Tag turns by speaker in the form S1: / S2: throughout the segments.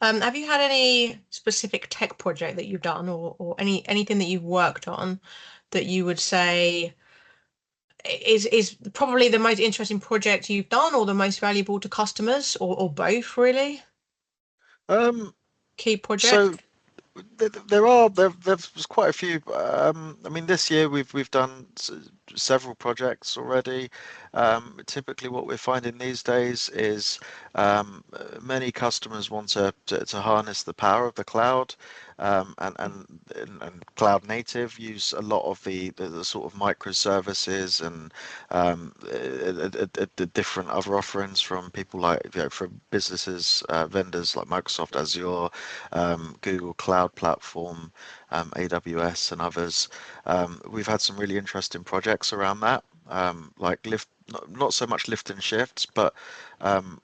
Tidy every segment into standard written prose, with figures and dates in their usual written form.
S1: Have you had any specific tech project that you've done, or anything that you've worked on that you would say is probably the most interesting project you've done, or the most valuable to customers, or both, really?
S2: Um,
S1: Key
S2: so
S1: project?
S2: there's quite a few. I mean, this year we've done several projects already. Typically, what we're finding these days is many customers want to harness the power of the cloud, and cloud native use a lot of the sort of microservices and the different other offerings from people like, from businesses, vendors like Microsoft Azure, Google Cloud Platform, AWS, and others. We've had some really interesting projects around that, like not so much lift and shifts, but um,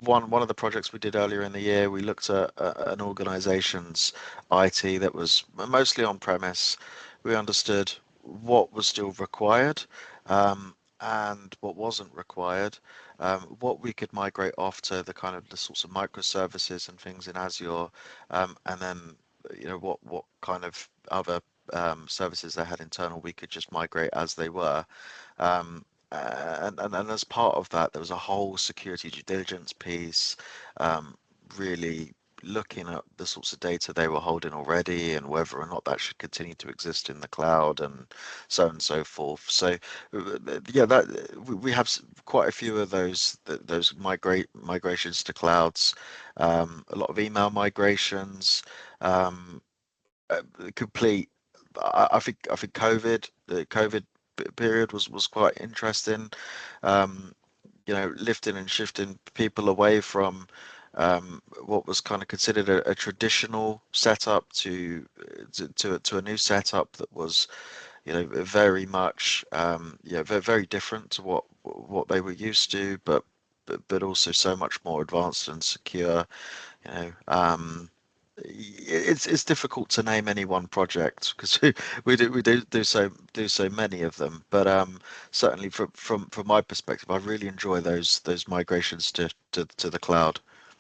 S2: one of the projects we did earlier in the year, we looked at an organization's IT that was mostly on premise. We understood what was still required, and what wasn't required, what we could migrate off to the kind of the sorts of microservices and things in Azure, and then what kind of other services they had internal we could just migrate as they were. Um, and as part of that, there was a whole security due diligence piece, really looking at the sorts of data they were holding already and whether or not that should continue to exist in the cloud and so on and so forth. So, yeah, that we have quite a few of those migrations to clouds, a lot of email migrations, um, complete. I think the COVID period was quite interesting. Um, Lifting and shifting people away from what was kind of considered a traditional setup to a new setup that was, very much, very different to what they were used to, but also so much more advanced and secure. You know, it's difficult to name any one project because we do so many of them. But certainly from my perspective, I really enjoy those migrations to the cloud.